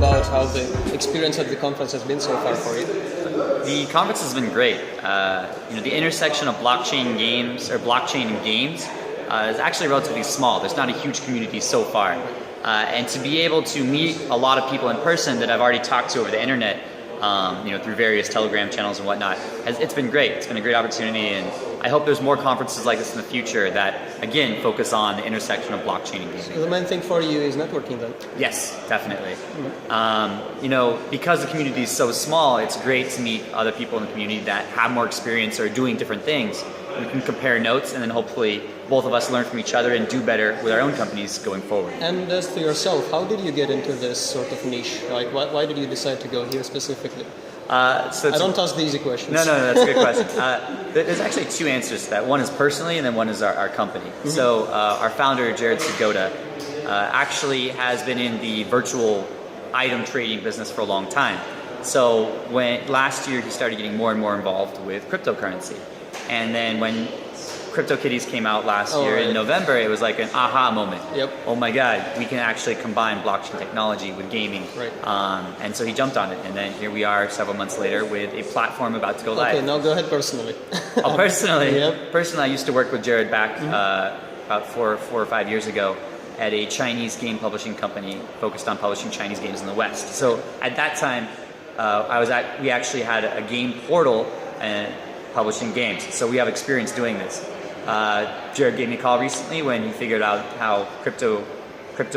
about how the experience at the conference has been so far for you? The conference has been great. The intersection of blockchain games or blockchain and games is actually relatively small. There's not a huge community so far. And to be able to meet a lot of people in person that I've already talked to over the internet, through various Telegram channels and whatnot, it's been great. It's been a great opportunity, and I hope there's more conferences like this in the future that, again, focus on the intersection of blockchain and gaming. So the main thing for you is networking then? Yes, definitely. Because the community is so small, it's great to meet other people in the community that have more experience or are doing different things. We can compare notes, and then hopefully both of us learn from each other and do better with our own companies going forward. And as to yourself, how did you get into this sort of niche? Like, why did you decide to go here specifically? I don't ask the easy questions. No, that's a good question. There's actually two answers to that. One is personally, and then one is our company. Mm-hmm. So our founder, Jared Segota, actually has been in the virtual item trading business for a long time. So last year he started getting more and more involved with cryptocurrency. And then when CryptoKitties came out last year in November, it was like an aha moment. Yep. Oh my God, we can actually combine blockchain technology with gaming. Right. And so he jumped on it. And then here we are several months later with a platform about to go live. Okay, now go ahead personally. Personally? Yep. Personally, I used to work with Jared back about four or 5 years ago at a Chinese game publishing company focused on publishing Chinese games in the West. So at that time, we actually had a game portal and publishing games. So we have experience doing this. Jared gave me a call recently when he figured out how crypto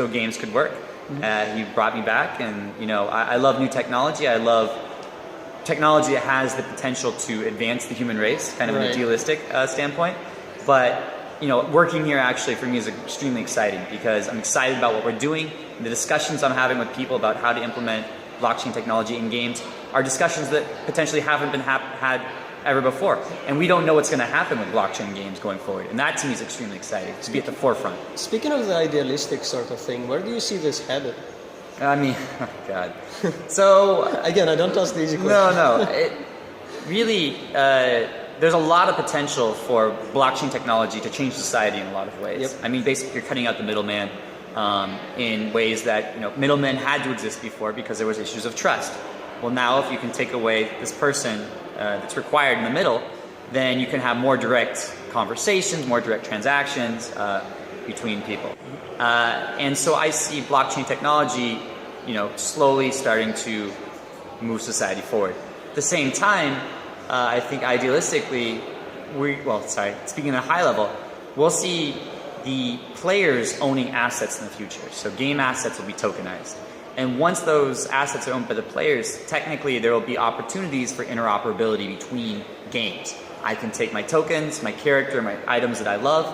games could work. He brought me back, and I love new technology. I love technology that has the potential to advance the human race, kind of an idealistic standpoint. But working here actually for me is extremely exciting because I'm excited about what we're doing. The discussions I'm having with people about how to implement blockchain technology in games are discussions that potentially haven't been had ever before. And we don't know what's going to happen with blockchain games going forward. And that to me is extremely exciting, to be at the forefront. Speaking of the idealistic sort of thing, where do you see this headed? I mean, oh God. So... Again, I don't ask the easy questions. No. It really, there's a lot of potential for blockchain technology to change society in a lot of ways. Yep. I mean, basically you're cutting out the middleman in ways that middlemen had to exist before because there was issues of trust. Well, now if you can take away this person that's required in the middle, then you can have more direct conversations, more direct transactions between people. And so I see blockchain technology, slowly starting to move society forward. At the same time, I think idealistically, speaking at a high level, we'll see the players owning assets in the future. So game assets will be tokenized. And once those assets are owned by the players, technically there will be opportunities for interoperability between games. I can take my tokens, my character, my items that I love,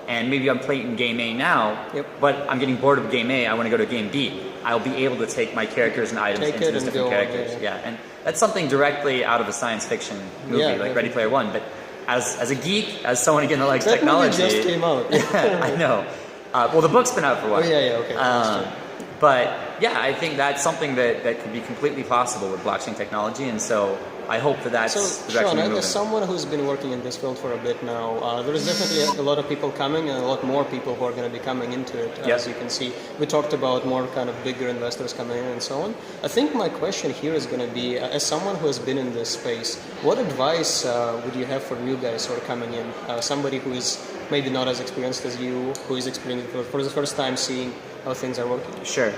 and maybe I'm playing game A now, but I'm getting bored of game A, I want to go to game B. I'll be able to take my characters and items into those different characters. And that's something directly out of a science fiction movie, like Ready Player One. But as a geek, as someone again that likes technology, that movie just came out. Yeah, I know. Well, the book's been out for a while. Okay. But yeah, I think that's something that could be completely possible with blockchain technology, and so I hope that's the direction we're moving. As someone who's been working in this field for a bit now, there is definitely a lot of people coming and a lot more people who are going to be coming into it, as you can see. We talked about more kind of bigger investors coming in and so on. I think my question here is going to be, as someone who has been in this space, what advice would you have for new guys who are coming in? Somebody who is maybe not as experienced as you, who is experiencing for the first time seeing how things are working? Sure.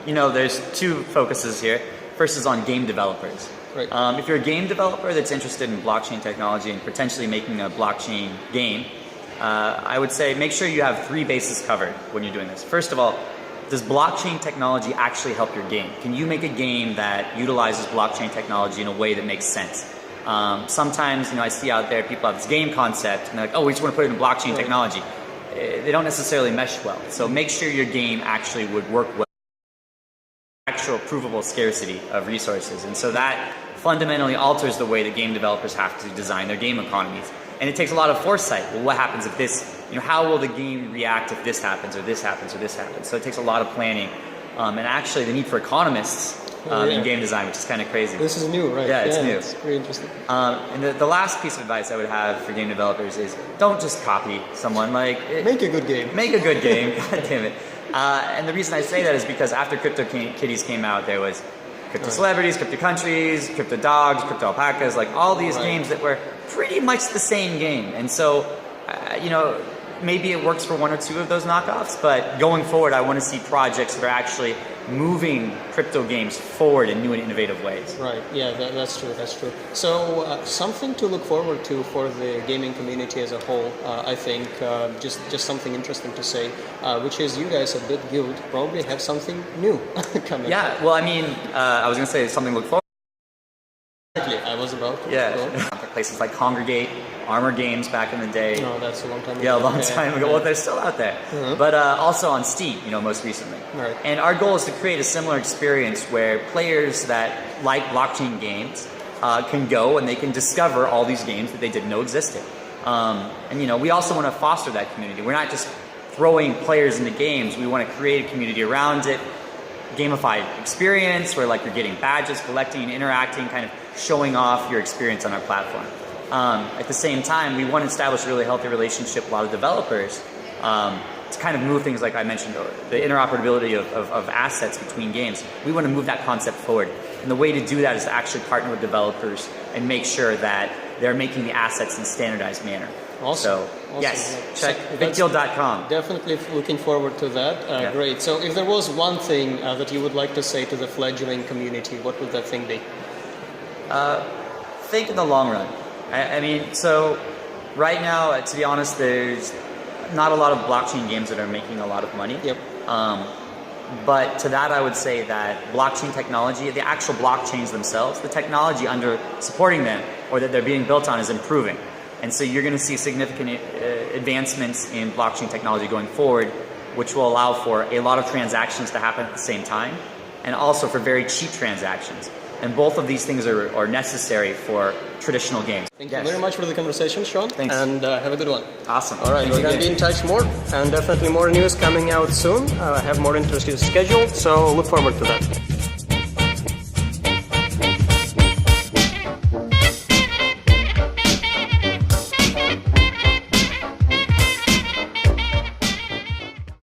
There's two focuses here. First is on game developers. Right. If you're a game developer that's interested in blockchain technology and potentially making a blockchain game, I would say make sure you have three bases covered when you're doing this. First of all, does blockchain technology actually help your game? Can you make a game that utilizes blockchain technology in a way that makes sense? Sometimes, I see out there people have this game concept and they're like, oh, we just want to put it in blockchain technology. They don't necessarily mesh well. So make sure your game actually would work well. Actual provable scarcity of resources. And so that fundamentally alters the way that game developers have to design their game economies. And it takes a lot of foresight. Well, what happens if this, how will the game react if this happens or this happens or this happens? So it takes a lot of planning. And actually the need for economists in game design, which is kind of crazy. This is new, right? Yeah, it's new. It's very interesting. And the last piece of advice I would have for game developers is don't just copy someone. Make a good game. Make a good game. God damn it. And the reason I say that is because after Crypto Kitties came out, there was Crypto Celebrities, Crypto Countries, Crypto Dogs, Crypto Alpacas, like all these games that were pretty much the same game. And so, you know, maybe it works for one or two of those knockoffs, but going forward, I want to see projects that are actually moving crypto games forward in new and innovative ways. Right, yeah, that's true, that's true. So something to look forward to for the gaming community as a whole, I think, just something interesting to say, which is you guys at BitGuild probably have something new coming. Yeah, well, I mean, I was going to say something to look forward to. I was about to. Yeah, places like Congregate, Armor Games back in the day. No, that's a long time ago. Yeah, a long time ago. Well, they're still out there. But also on Steam, you know, most recently. Right. And our goal is to create a similar experience where players that like blockchain games can go and they can discover all these games that they didn't know existed. And, you know, we also want to foster that community. We're not just throwing players into games. We want to create a community around it, gamified experience where like you're getting badges, collecting and interacting, kind of showing off your experience on our platform. At the same time, we want to establish a really healthy relationship with a lot of developers to kind of move things like I mentioned, the interoperability of assets between games. We want to move that concept forward. And the way to do that is to actually partner with developers and make sure that they're making the assets in a standardized manner. Awesome. So, awesome. yes, check BitGuild.com. Definitely looking forward to that. Great. So if there was one thing that you would like to say to the fledgling community, what would that thing be? Think in the long run. I mean, so right now, to be honest, there's not a lot of blockchain games that are making a lot of money. Yep. But to that, I would say that blockchain technology, the actual blockchains themselves, the technology under supporting them or that they're being built on is improving. And so you're going to see significant advancements in blockchain technology going forward, which will allow for a lot of transactions to happen at the same time, and also for very cheap transactions. And both of these things are necessary for traditional games. Thank you very much for the conversation, Sean. Thanks. And have a good one. Awesome. All right, we're going to be in touch more, and definitely more news coming out soon. I have more interviews scheduled, so look forward to that.